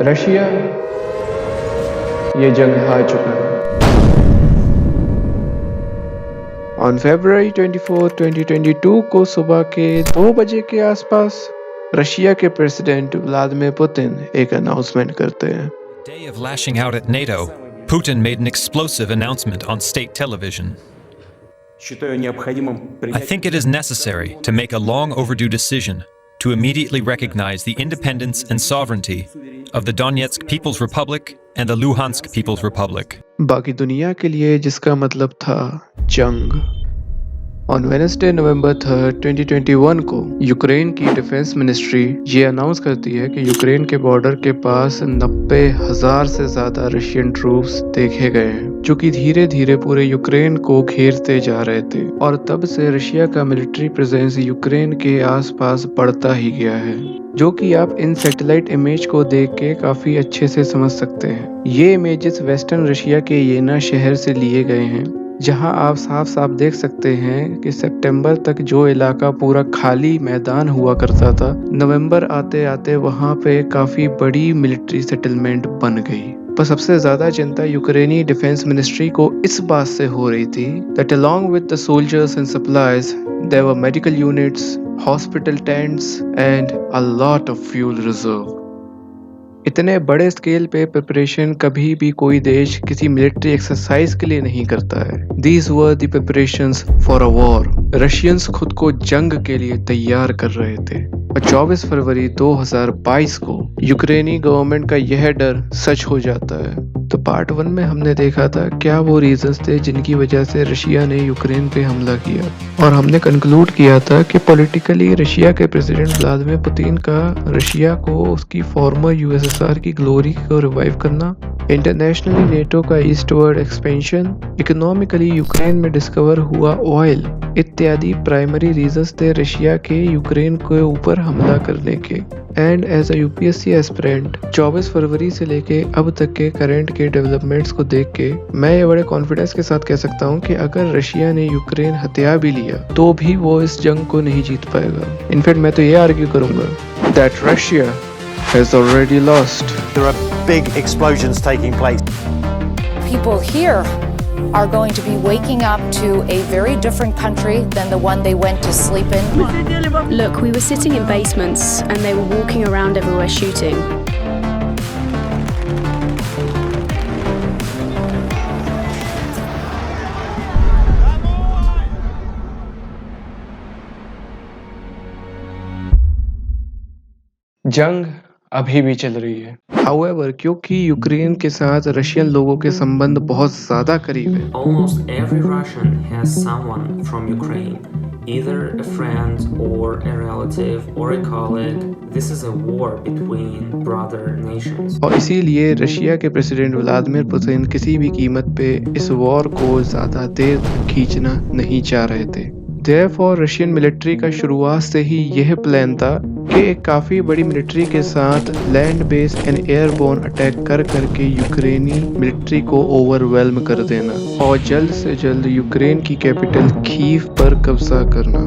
Russia ये जंग हार चुका है। ऑन February 24, 2022 को सुबह के 2 बजे के आसपास रशिया के प्रेसिडेंट व्लादिमीर पुतिन एक अनाउंसमेंट करते हैं। Day of lashing out at NATO, Putin made an explosive announcement on state television. I think it is necessary to make a long overdue decision to immediately recognize the independence and sovereignty of the Donetsk People's Republic and the Luhansk People's Republic. बाकी दुनिया के लिए जिसका मतलब था जंग। On Wednesday नवंबर 3, 2021 को Ukraine की डिफेंस मिनिस्ट्री ये अनाउंस करती है कि यूक्रेन के बॉर्डर के पास 90,000 से ज़्यादा रशियन ट्रूप्स देखे गए हैं, जो कि धीरे धीरे पूरे यूक्रेन को घेरते जा रहे थे। और तब से रशिया का मिलिट्री प्रेजेंस यूक्रेन के आसपास बढ़ता ही गया है, जो कि आप इन सैटेलाइट इमेज को देख के काफ़ी अच्छे से समझ सकते हैं। ये इमेजेस वेस्टर्न रशिया के येना शहर से लिए गए हैं, जहां आप साफ साफ देख सकते हैं कि सितंबर तक जो इलाका पूरा खाली मैदान हुआ करता था, नवंबर आते आते वहां पे काफ़ी बड़ी मिलिट्री सेटलमेंट बन गई। पर सबसे ज़्यादा चिंता यूक्रेनी डिफेंस मिनिस्ट्री को इस बात से हो रही थी that along with the soldiers and supplies there were medical units, hospital tents and a lot of fuel reserve. इतने बड़े स्केल पे प्रिपरेशन कभी भी कोई देश किसी मिलिट्री एक्सरसाइज के लिए नहीं करता है। These were the preparations for a war. Russians खुद को जंग के लिए तैयार कर रहे थे। और 24 फरवरी 2022 को यूक्रेनी गवर्नमेंट का यह डर सच हो जाता है। तो पार्ट 1 में हमने देखा था क्या वो रीजंस थे जिनकी वजह से रशिया ने यूक्रेन पे हमला किया, और हमने कंक्लूड किया था कि पॉलिटिकली रशिया के प्रेसिडेंट व्लादिमीर पुतिन का रशिया को उसकी फॉर्मर यूएसएसआर की ग्लोरी को रिवाइव करना, इंटरनेशनली नेटो का ईस्टवर्ड एक्सपेंशन, इकोनॉमिकली यूक्रेन में डिस्कवर हुआ ऑयल इत्यादि प्राइमरी रीजंस थे रशिया के यूक्रेन के ऊपर हमला करने के। And as a UPSC aspirant 24 फरवरी से लेके अब तक के करंट के डेवलपमेंट्स को देख के मैं ये बड़े कॉन्फिडेंस के साथ कह सकता हूँ कि अगर रशिया ने यूक्रेन हथिया भी लिया तो भी वो इस जंग को नहीं जीत पाएगा। इनफैक्ट मैं तो ये आर्ग्यू करूंगा that Russia has already lost. There are big explosions taking place. People here are going to be waking up to a very different country than the one they went to sleep in. Look, we were sitting in basements and they were walking around everywhere shooting. जंग अभी भी चल रही है। However, क्योंकि Ukraine के साथ Russian लोगों के संबंध बहुत ज्यादा करीब है। Almost every Russian has someone from Ukraine, either a friend or a relative or a colleague. This is a war between brother nations. और इसीलिए रशिया के प्रेसिडेंट व्लादिमीर पुतिन किसी भी कीमत पे इस वॉर को ज्यादा देर खींचना नहीं चाह रहे थे। Therefore, रशियन मिलिट्री का शुरुआत से ही यह प्लान था कि एक काफ़ी बड़ी मिलिट्री के साथ land base and airborne attack कर करके यूक्रेनी मिलिट्री को ओवरवेल्म कर देना और जल्द से जल्द यूक्रेन की कैपिटल कीव पर कब्जा करना।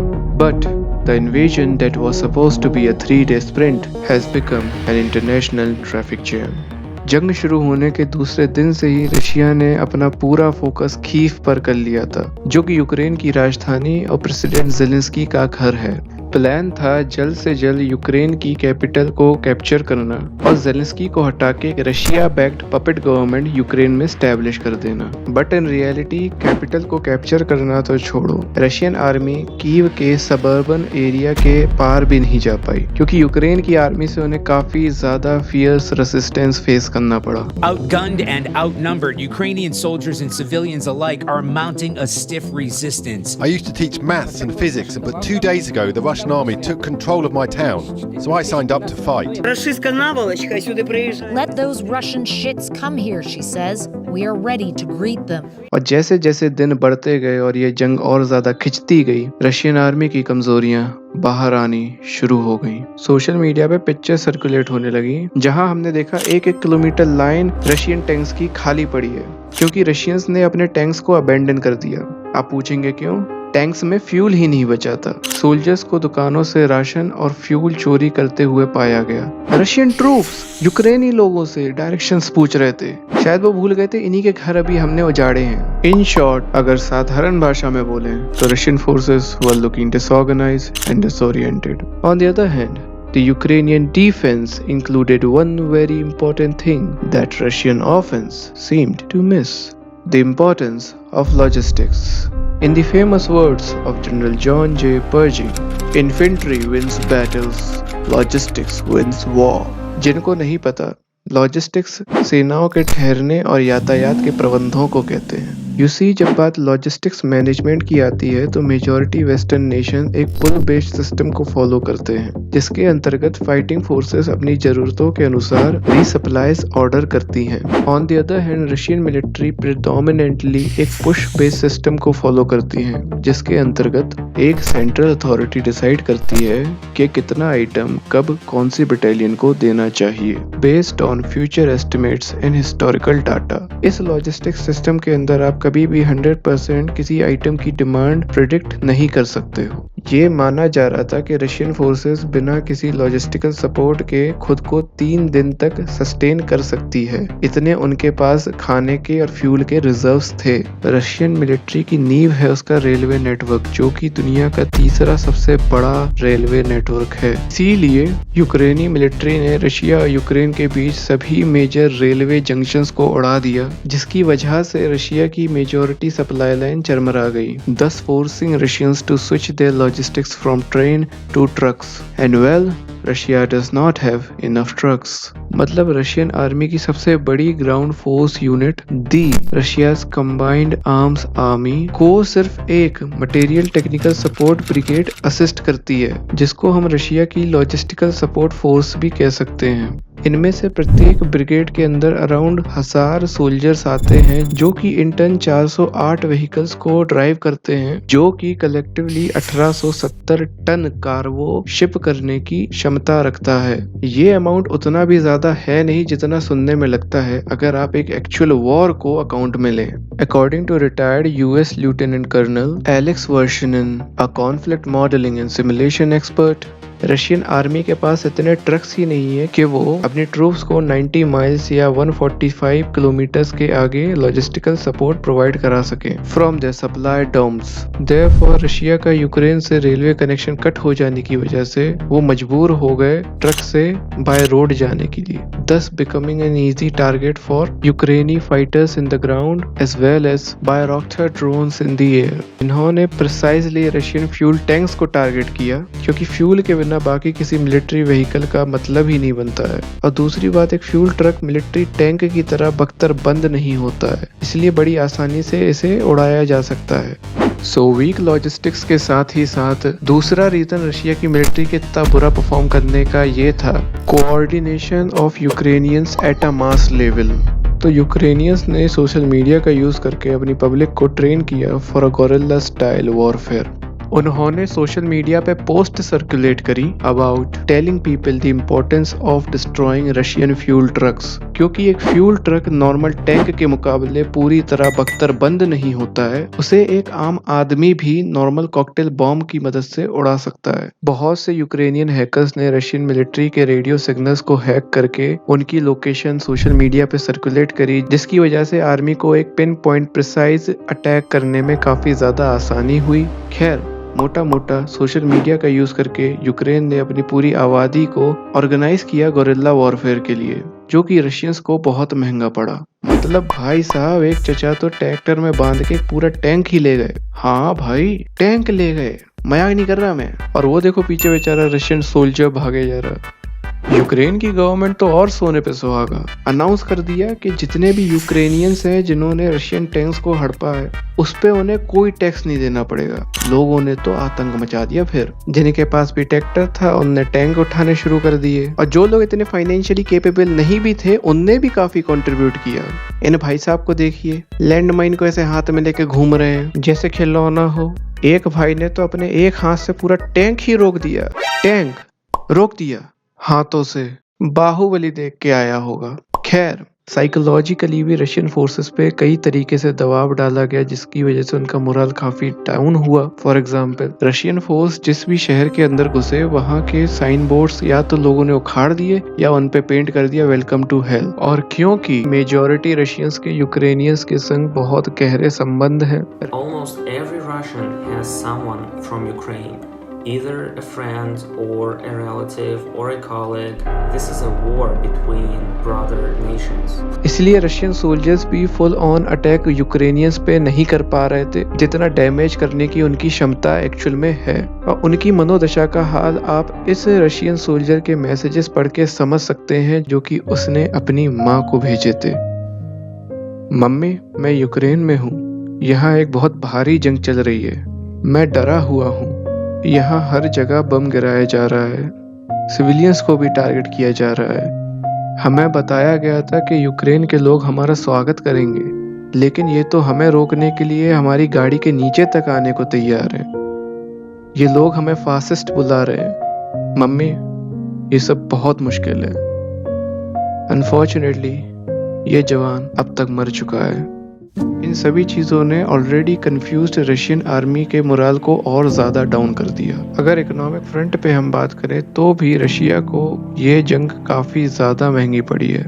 But the invasion that was supposed to be a 3-day sprint has become an international traffic jam. जंग शुरू होने के दूसरे दिन से ही रशिया ने अपना पूरा फोकस कीव पर कर लिया था, जो कि यूक्रेन की राजधानी और प्रेसिडेंट ज़ेलेंस्की का घर है। प्लान था जल्द से जल्द यूक्रेन की कैपिटल को कैप्चर करना और ज़ेलेंस्की को हटा के Russia backed puppet government Ukraine में स्टैब्लिश कर देना। बट इन रियलिटी कैपिटल को कैप्चर करना तो छोड़ो, रशियन आर्मी कीव के सबर्बन एरिया के पार भी नहीं जा पाई, क्योंकि यूक्रेन की आर्मी से उन्हें काफी ज्यादा फियर्स रेसिस्टेंस फेस करना पड़ा। Outgunned and outnumbered, Ukrainian soldiers and civilians alike are mounting a stiff resistance. I used to teach maths and physics, but 2 days ago the Russian army took control of my town, so I signed up to fight. Рашистська наволочка сюди приїжджає. Let those Russian shits come here, she says. We are ready to greet them. और जैसे जैसे दिन बढ़ते गए और ये जंग और ज्यादा खिंचती गई, रशियन आर्मी की कमजोरियां बाहर आनी शुरू हो गई। सोशल मीडिया पे पिक्चर सर्कुलेट होने लगी जहां हमने देखा 1-1 किलोमीटर लाइन रशियन टैंक्स की खाली पड़ी है, क्योंकि रशियंस ने अपने टैंक्स को अबेंडन कर दिया। आप पूछेंगे क्यों? टैंक्स में फ्यूल ही नहीं बचा था। सोल्जर्स को दुकानों से राशन और फ्यूल चोरी करते हुए पाया गया। रशियन ट्रूप्स यूक्रेनी लोगों से डायरेक्शंस पूछ रहे थे, शायद वो भूल गए थे इन्हीं के घर अभी हमने उजाड़े हैं। इन शॉर्ट, अगर साधारण भाषा में बोलें तो Russian forces were looking disorganized and disoriented. On the other hand, the Ukrainian defense included one very important thing that Russian offense seemed to miss: the importance of logistics. In the famous words of General John J. Pershing, infantry wins battles, logistics wins war. जिनको नहीं पता, logistics सेनाओं के ठहरने और यातायात के प्रबंधों को कहते हैं। जब बात लॉजिस्टिक्स मैनेजमेंट की आती है तो मेजॉरिटी वेस्टर्न नेशन एक पुल बेस्ड सिस्टम को फॉलो करते हैं, जिसके अंतर्गत फाइटिंग फोर्सेस अपनी जरूरतों के अनुसार रीसप्लाईज ऑर्डर करती हैं। On the other hand, Russian military predominantly एक पुश बेस्ड सिस्टम को फॉलो करती है, जिसके अंतर्गत एक सेंट्रल अथॉरिटी डिसाइड करती है कि कितना आइटम कब कौन सी बटालियन को देना चाहिए, based on future estimates and historical data. इस लॉजिस्टिक्स सिस्टम के अंदर आप कभी भी 100% किसी आइटम की डिमांड प्रिडिक्ट नहीं कर सकते हो। ये माना जा रहा था कि रशियन फोर्सेस बिना किसी लॉजिस्टिकल सपोर्ट के खुद को 3 दिन तक सस्टेन कर सकती है, इतने उनके पास खाने के और फ्यूल के रिजर्व्स थे। रशियन मिलिट्री की नींव है उसका रेलवे नेटवर्क, जो कि दुनिया का तीसरा सबसे बड़ा रेलवे नेटवर्क है। इसीलिए यूक्रेनी मिलिट्री ने रशिया और यूक्रेन के बीच सभी मेजर रेलवे जंक्शंस को उड़ा दिया, जिसकी वजह से रशिया की मेजॉरिटी सप्लाई लाइन चरमरा गई, thus forcing Russians to switch their logistics from train to trucks. And well, Russia does not have enough trucks. मतलब रशियन आर्मी की सबसे बड़ी ग्राउंड फोर्स यूनिट दी रशियाज कंबाइंड आर्म्स आर्मी को सिर्फ एक material technical support brigade assist करती है, जिसको हम रशिया की लॉजिस्टिकल सपोर्ट फोर्स भी कह सकते हैं। इनमें से प्रत्येक ब्रिगेड के अंदर अराउंड 1000 सोल्जर्स आते हैं, जो कि इन टन 408 व्हीकल्स को ड्राइव करते हैं, जो कि कलेक्टिवली 1870 टन कार्गो शिप करने की क्षमता रखता है। ये अमाउंट उतना भी ज्यादा है नहीं जितना सुनने में लगता है, अगर आप एक एक्चुअल वॉर को अकाउंट में लें। According to retired US lieutenant colonel Alex Vershinin, a conflict modelling and simulation expert, Russian army के पास इतने ट्रक्स ही नहीं है कि वो अपनी ट्रूप्स को 90 माइल्स या 145 किलोमीटर्स के आगे लॉजिस्टिकल सपोर्ट प्रोवाइड करा सके from there supply dumps. Therefore Russia का यूक्रेन से रेलवे कनेक्शन कट हो जाने की वजह से वो मजबूर हो गए ट्रक से बाय रोड जाने के लिए, thus becoming an easy target for Ukraini fighters in the ground as well as Bayraktar drones in the air. इन्होंने प्रिसाइजली रशियन फ्यूल टैंक्स को टारगेट किया, क्योंकि फ्यूल के बिना बाकी किसी मिलिट्री व्हीकल का मतलब ही नहीं बनता है। और दूसरी बात, एक फ्यूल ट्रक मिलिट्री टैंक की तरह बख्तर बंद नहीं होता है, इसलिए बड़ी आसानी से इसे उड़ाया जा सकता है। वीक लॉजिस्टिक्स के साथ ही साथ दूसरा रीजन रशिया की मिलिट्री के इतना बुरा परफॉर्म करने का ये था, coordination of Ukrainians at a mass level. तो यूक्रेनियंस ने सोशल मीडिया का यूज करके अपनी पब्लिक को ट्रेन किया for a gorilla style warfare. उन्होंने सोशल मीडिया पे पोस्ट सर्कुलेट करी about telling people the importance of destroying Russian fuel trucks, क्योंकि एक फ्यूल ट्रक नॉर्मल टैंक के मुकाबले पूरी तरह बख्तर बंद नहीं होता है, उसे एक आम आदमी भी नॉर्मल कॉकटेल बॉम्ब की मदद से उड़ा सकता है। बहुत से यूक्रेनियन हैकर्स ने रशियन मिलिट्री के रेडियो सिग्नल्स को हैक करके उनकी लोकेशन सोशल मीडिया पे सर्कुलेट करी, जिसकी वजह से आर्मी को एक पिन पॉइंट प्रिसाइज अटैक करने में काफी ज्यादा आसानी हुई। खैर, मोटा मोटा सोशल मीडिया का यूज करके यूक्रेन ने अपनी पूरी आबादी को ऑर्गेनाइज किया गोरिल्ला वॉरफेयर के लिए, जो कि रशियंस को बहुत महंगा पड़ा। मतलब भाई साहब, एक चचा तो ट्रैक्टर में बांध के पूरा टैंक ही ले गए। हाँ भाई, टैंक ले गए, मजाक नहीं कर रहा मैं। और वो देखो पीछे बेचारा रशियन सोल्जर भागे जा रहा। यूक्रेन की गवर्नमेंट तो और सोने पे सुहागा, अनाउंस कर दिया कि जितने भी यूक्रेनियंस हैं जिन्होंने रशियन टैंक्स को हड़पा है, उस पे उन्हें कोई टैक्स नहीं देना पड़ेगा। लोगों ने तो आतंक मचा दिया। फिर जिनके पास भी ट्रैक्टर था उनने टैंक उठाने शुरू कर दिए, और जो लोग इतने फाइनेंशियली कैपेबल नहीं भी थे उनने भी काफी कंट्रीब्यूट किया। इन भाई साहब को देखिए, लैंड माइन को ऐसे हाथ में लेके घूम रहे हैं जैसे खिलौना हो। एक भाई ने तो अपने एक हाथ से पूरा टैंक ही रोक दिया, टैंक रोक दिया हाथों से। बाहुबली देख के आया होगा। खैर, साइकोलॉजिकली भी रशियन फोर्सेस पे कई तरीके से दबाव डाला गया, जिसकी वजह से उनका मोरल काफी डाउन हुआ। फॉर एग्जाम्पल, रशियन फोर्स जिस भी शहर के अंदर घुसे, वहाँ के साइन बोर्ड्स या तो लोगों ने उखाड़ दिए या उन पे पेंट कर दिया वेलकम टू हेल। और क्योंकि मेजॉरिटी रशियंस के यूक्रेनियंस के संग बहुत गहरे संबंध हैं, Almost every Russian has someone from Ukraine, either a friend or a relative or a colleague. This is a war between brother nations. इसलिए रशियन सोल्जर्स भी फुल ऑन अटैक यूक्रेनियंस पे नहीं कर पा रहे थे जितना डैमेज करने की उनकी क्षमता एक्चुअल में है। और उनकी मनोदशा का हाल आप इस रशियन सोल्जर के मैसेजेस पढ़ के समझ सकते हैं जो कि उसने अपनी माँ को भेजे थे। मम्मी, मैं यूक्रेन में हूँ। यहाँ एक बहुत भारी जंग चल रही है। मैं डरा हुआ हूँ। यहाँ हर जगह बम गिराया जा रहा है। सिविलियंस को भी टारगेट किया जा रहा है। हमें बताया गया था कि यूक्रेन के लोग हमारा स्वागत करेंगे, लेकिन ये तो हमें रोकने के लिए हमारी गाड़ी के नीचे तक आने को तैयार है। ये लोग हमें फासिस्ट बुला रहे हैं। मम्मी, ये सब बहुत मुश्किल है। अनफॉर्चुनेटली ये जवान अब तक मर चुका है। इन सभी चीज़ों ने ऑलरेडी कंफ्यूज्ड रशियन आर्मी के मोरल को और ज़्यादा डाउन कर दिया। अगर इकोनॉमिक फ्रंट पे हम बात करें तो भी रशिया को ये जंग काफ़ी ज़्यादा महंगी पड़ी है।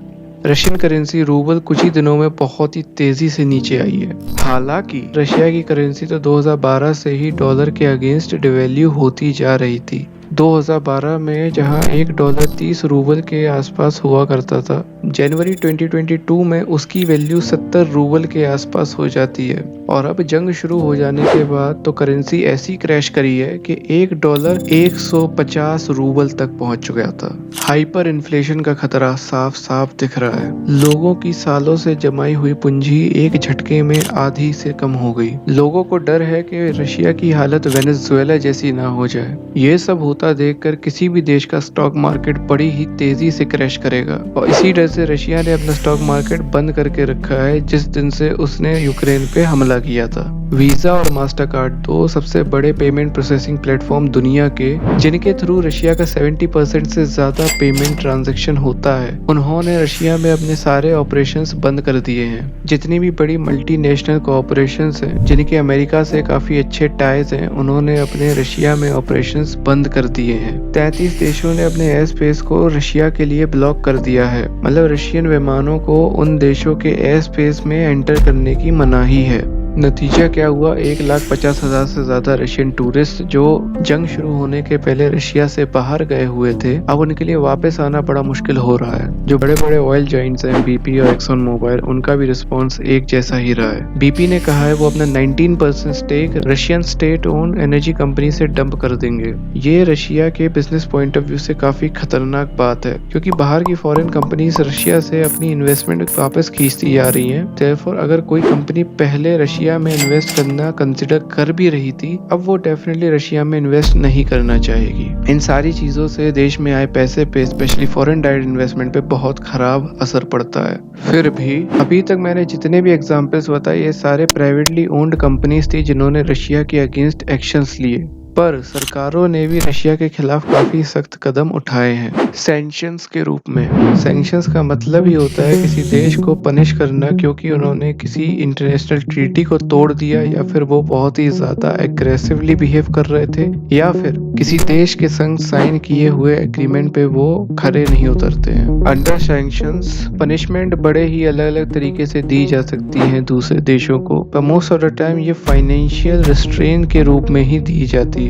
रशियन करेंसी रूबल कुछ ही दिनों में बहुत ही तेज़ी से नीचे आई है। हालांकि रशिया की करेंसी तो 2012 से ही डॉलर के अगेंस्ट डिवैल्यू होती जा रही थी। 2012 में जहां $1 30 रूबल के आसपास हुआ करता था, जनवरी 2022 में उसकी वैल्यू 70 रूबल के आसपास हो जाती है। और अब जंग शुरू हो जाने के बाद तो करेंसी ऐसी क्रैश करी है कि $1 150 रूबल तक पहुंच गया था। हाइपर इन्फ्लेशन का खतरा साफ साफ दिख रहा है। लोगों की सालों से जमाई हुई पूंजी एक झटके में आधी से कम हो गई। लोगों को डर है कि रशिया की हालत वेनेजुएला जैसी ना हो जाए। ये सब होता देखकर किसी भी देश का स्टॉक मार्केट बड़ी ही तेजी से क्रैश करेगा। और इसी डर से रशिया ने अपना स्टॉक मार्केट बंद करके रखा है जिस दिन से उसने यूक्रेन पे हमला किया था। वीजा और मास्टर कार्ड दो सबसे बड़े पेमेंट प्रोसेसिंग प्लेटफॉर्म दुनिया के, जिनके थ्रू रशिया का 70% से ज्यादा पेमेंट ट्रांजैक्शन होता है, उन्होंने रशिया में अपने सारे ऑपरेशंस बंद कर दिए हैं। जितनी भी बड़ी मल्टीनेशनल कॉर्पोरेशंस हैं जिनके अमेरिका से काफी अच्छे टाइज हैं, उन्होंने अपने रशिया में ऑपरेशंस बंद कर दिए हैं। 33 देशों ने अपने एयर स्पेस को रशिया के लिए ब्लॉक कर दिया है। मतलब रशियन विमानों को उन देशों के एयर स्पेस में एंटर करने की मनाही है। नतीजा क्या हुआ? 1,50,000 से ज्यादा रशियन टूरिस्ट जो जंग शुरू होने के पहले रशिया से बाहर गए हुए थे, अब उनके लिए वापस आना बड़ा मुश्किल हो रहा है। जो बड़े बड़े ऑयल जाइंट्स हैं, BP और एक्सन मोबाइल, उनका भी रिस्पॉन्स एक जैसा ही रहा है। BP ने कहा है वो अपना 19% stake Russian state own energy company से डंप कर देंगे। ये रशिया के बिजनेस पॉइंट ऑफ व्यू से काफी खतरनाक बात है, क्योंकि बाहर की फॉरेन कंपनीज रशिया से अपनी इन्वेस्टमेंट वापस खींचती जा रही है। देयरफॉर अगर कोई कंपनी पहले रशिया में इन्वेस्ट करना कंसिडर कर भी रही थी, अब वो डेफिनेटली रशिया में इन्वेस्ट नहीं करना चाहेगी। इन सारी चीजों से देश में आए पैसे पे, स्पेशली फॉरेन डायरेक्ट इन्वेस्टमेंट पे बहुत खराब असर पड़ता है। फिर भी अभी तक मैंने जितने भी एग्जांपल्स बताए, ये सारे प्राइवेटली ओन्ड कंपनीज थी जिन्होंने रशिया के अगेंस्ट एक्शंस लिए। पर सरकारों ने भी रशिया के खिलाफ काफी सख्त कदम उठाए हैं सैंक्शंस के रूप में। सैंक्शंस का मतलब ही होता है किसी देश को पनिश करना क्योंकि उन्होंने किसी इंटरनेशनल ट्रीटी को तोड़ दिया, या फिर वो बहुत ही ज्यादा एग्रेसिवली बिहेव कर रहे थे, या फिर किसी देश के संग साइन किए हुए एग्रीमेंट पे वो खरे नहीं उतरते हैं। अंडर सैंक्शंस पनिशमेंट बड़े ही अलग अलग तरीके से दी जा सकती है दूसरे देशों को, पर मोस्ट ऑफ द टाइम ये फाइनेंशियल रिस्ट्रेन के रूप में ही दी जाती है।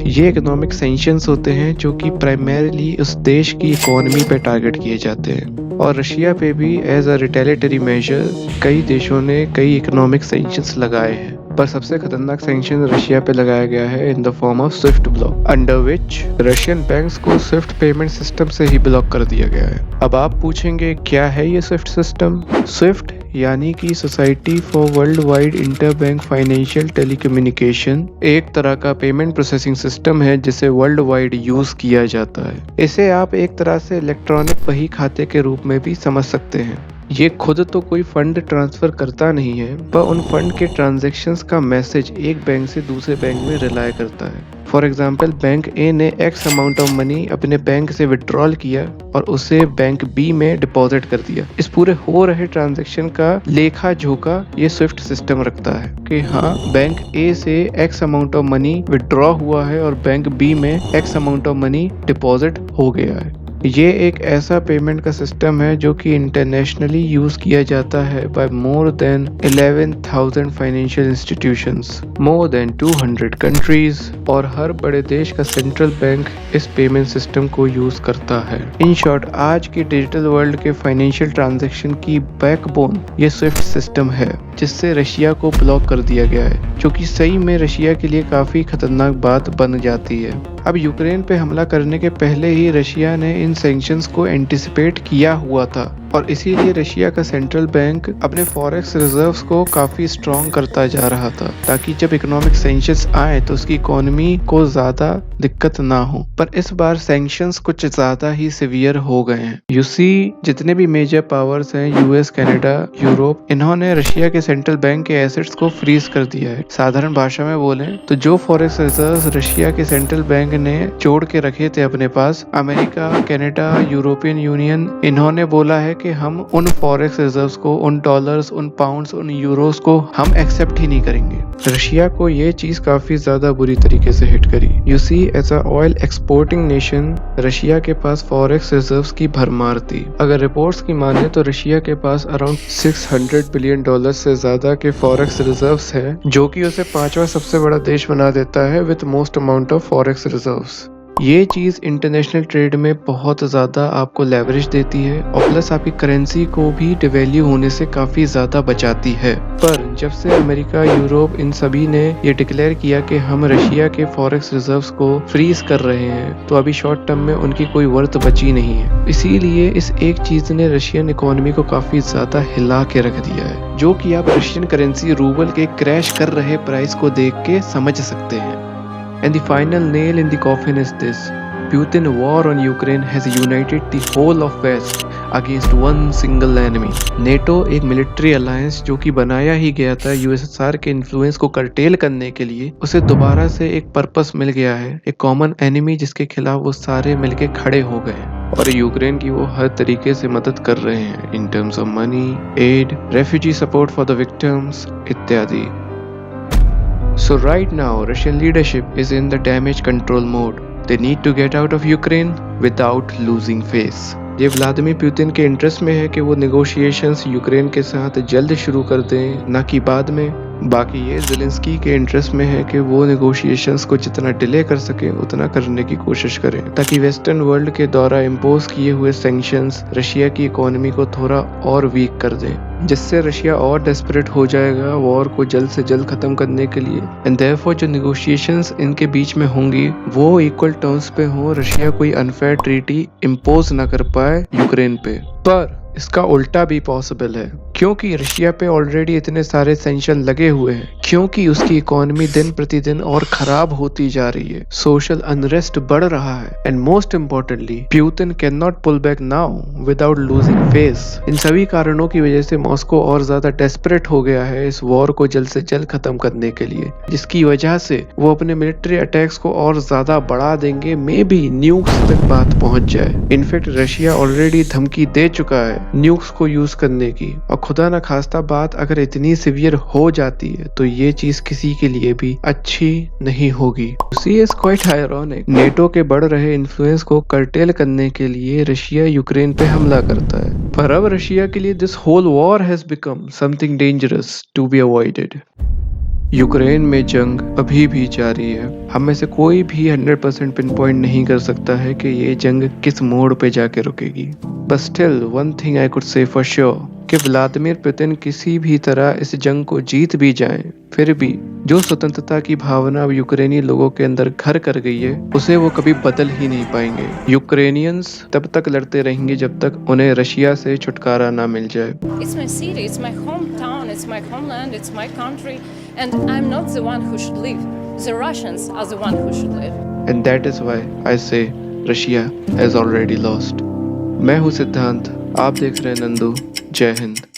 ये इकोनॉमिक सैंक्शंस होते हैं जो कि प्राइमरीली उस देश की इकोनॉमी पे टारगेट किए जाते हैं। और रशिया पे भी एज अ रिटेलिटरी मेजर कई देशों ने कई इकोनॉमिक सैंक्शंस लगाए हैं, पर सबसे खतरनाक सैंक्शन रशिया पे लगाया गया है in the form of Swift block, under which Russian banks को स्विफ्ट पेमेंट सिस्टम से ही ब्लॉक कर दिया गया है। अब आप पूछेंगे क्या है ये स्विफ्ट सिस्टम? स्विफ्ट यानी कि society for world wide interbank financial telecommunication एक तरह का पेमेंट प्रोसेसिंग सिस्टम है जिसे वर्ल्ड वाइड यूज किया जाता है। इसे आप एक तरह से इलेक्ट्रॉनिक बही खाते के रूप में भी समझ सकते हैं। ये खुद तो कोई फंड ट्रांसफर करता नहीं है, पर उन फंड के ट्रांजैक्शंस का मैसेज एक बैंक से दूसरे बैंक में रिलाय करता है। फॉर एग्जाम्पल, बैंक ए ने एक्स अमाउंट ऑफ मनी अपने बैंक से विड्रॉल किया और उसे बैंक बी में डिपॉजिट कर दिया। इस पूरे हो रहे ट्रांजैक्शन का लेखा जोखा ये स्विफ्ट सिस्टम रखता है कि हाँ, बैंक ए से x amount of money withdraw हुआ है और बैंक बी में x amount of money deposit हो गया है। ये एक ऐसा पेमेंट का सिस्टम है जो कि इंटरनेशनली यूज किया जाता है by more than 11,000 financial institutions, more than 200 countries, और हर बड़े देश का सेंट्रल बैंक इस पेमेंट सिस्टम को यूज करता है। इन शॉर्ट, आज की डिजिटल वर्ल्ड के फाइनेंशियल ट्रांजैक्शन की बैकबोन ये स्विफ्ट सिस्टम है, जिससे रशिया को ब्लॉक कर दिया गया है, जो कि सही में रशिया के लिए काफी खतरनाक बात बन जाती है। अब यूक्रेन पे हमला करने के पहले ही रशिया ने इन सैंक्शंस को एंटिसिपेट किया हुआ था और इसीलिए रशिया का सेंट्रल बैंक अपने फॉरेक्स रिजर्व्स को काफी स्ट्रॉन्ग करता जा रहा था, ताकि जब इकोनॉमिक सैंक्शंस आए तो उसकी इकोनॉमी को ज्यादा दिक्कत ना हो। पर इस बार सैंक्शंस कुछ ज्यादा ही सिवियर हो गए हैं। यूसी, जितने भी मेजर पावर्स हैं, यूएस, कनाडा, यूरोप, इन्होंने रशिया के सेंट्रल बैंक के एसेट्स को फ्रीज कर दिया है। साधारण भाषा में बोले तो जो फॉरेक्स रिजर्व्स रशिया के सेंट्रल बैंक ने जोड़ के रखे थे अपने पास, अमेरिका, कनाडा, यूरोपियन यूनियन, इन्होंने बोला है कि हम उन फॉरेक्स रिजर्व्स को, उन डॉलर्स, उन पाउंड्स, उन यूरोस को हम एक्सेप्ट ही नहीं करेंगे। रशिया को ये चीज काफी ज्यादा बुरी तरीके से हिट करी। You see, as a oil exporting nation, Russia के पास फॉरेक्स रिजर्व्स की भरमार थी। अगर रिपोर्ट्स की माने तो रशिया के पास अराउंड $600 बिलियन से ज्यादा के फॉरेक्स रिजर्व्स है, जो कि उसे 5वां सबसे बड़ा देश बना देता है with most amount of forex reserves. ये चीज इंटरनेशनल ट्रेड में बहुत ज्यादा आपको लेवरेज देती है और प्लस आपकी करेंसी को भी डिवैल्यू होने से काफी ज्यादा बचाती है। पर जब से अमेरिका, यूरोप, इन सभी ने ये डिक्लेयर किया कि हम रशिया के फॉरेक्स रिजर्व्स को फ्रीज कर रहे हैं, तो अभी शॉर्ट टर्म में उनकी कोई वर्थ बची नहीं है। इसीलिए इस एक चीज ने रशियन इकोनॉमी को काफी ज्यादा हिला के रख दिया है, जो कि आप रशियन करेंसी रूबल के क्रैश कर रहे प्राइस को देख के समझ सकते हैं। And the final nail in the coffin is this: Putin war on Ukraine has united the whole of West against one single enemy. NATO एक मिलिट्री अलायंस जो कि बनाया ही गया था यूएसएसआर के इन्फ्लुएंस को कर्टेल करने के लिए, उसे दोबारा से एक पर्पस मिल गया है, एक कॉमन एनिमी जिसके खिलाफ वो सारे मिलके खड़े हो गए और यूक्रेन की वो हर तरीके से मदद कर रहे हैं in terms of money, aid, refugee support for the victims इत्यादि। So right now, Russian leadership is in the damage control mode. They need to get out of Ukraine without losing face. ये Vladimir Putin के interest में है कि वो negotiations Ukraine के साथ जल्द शुरू कर दें, ना कि बाद में। बाकी ये ज़ेलेंस्की के इंटरेस्ट में है कि वो नेगोशिएशंस को जितना डिले कर सके उतना करने की कोशिश करें, ताकि वेस्टर्न वर्ल्ड के द्वारा इम्पोज किए हुए सैंक्शंस रशिया की इकोनॉमी को थोड़ा और वीक कर दें, जिससे रशिया और डेस्परेट हो जाएगा वॉर को जल्द से जल्द खत्म करने के लिए। एंड देयरफॉर जो नेगोशिएशंस इनके बीच में होंगी वो इक्वल टर्म्स पे हो, रशिया कोई अनफेयर ट्रीटी इम्पोज ना कर पाए यूक्रेन पे। पर इसका उल्टा भी पॉसिबल है, क्योंकि रशिया पे ऑलरेडी इतने सारे सैंक्शन लगे हुए हैं, क्योंकि उसकी इकोनॉमी दिन प्रतिदिन और खराब होती जा रही है, सोशल अनरेस्ट बढ़ रहा है, and most importantly Putin can not pull back now without losing face. इन सभी कारणों की वजह से मॉस्को और ज्यादा डेस्परेट हो गया है इस वॉर को जल्द से जल्द खत्म करने के लिए, जिसकी वजह से वो अपने मिलिट्री अटैक्स को और ज्यादा बढ़ा देंगे, मे बी न्यूक्स तक बात पहुंच जाए। इनफैक्ट रशिया ऑलरेडी धमकी दे चुका है न्यूक्स को यूज करने की, और खुदा न खास्ता बात अगर इतनी सिवियर हो जाती है तो ये चीज किसी के लिए भी अच्छी नहीं होगी। सी इज क्वाइट आयरॉनिक, नेटो के बढ़ रहे इन्फ्लुएंस को कर्टेल करने के लिए रशिया यूक्रेन पे हमला करता है, पर अब रशिया के लिए this whole war has become something dangerous to be avoided. Ukraine में जंग अभी भी जारी है। हम में से कोई भी 100% पिन पॉइंट नहीं कर सकता है कि ये जंग किस मोड़ पे जाके रुकेगी। But still one thing I could say for sure कि व्लादिमीर पुतिन किसी भी तरह इस जंग को जीत भी जाएं, फिर भी जो स्वतंत्रता की भावना अब यूक्रेनी लोगों के अंदर घर कर गई है उसे वो कभी बदल ही नहीं पाएंगे। यूक्रेनियंस तब तक लड़ते रहेंगे जब तक उन्हें रशिया से छुटकारा ना मिल जाए। It's my city, it's my hometown, it's my homeland, it's my country, and I'm not the one who should leave. The Russians are the one who should leave. And that is why I say Russia has already lost. मैं हूँ सिद्धांत, आप देख रहे हैं नंदू। जय हिंद।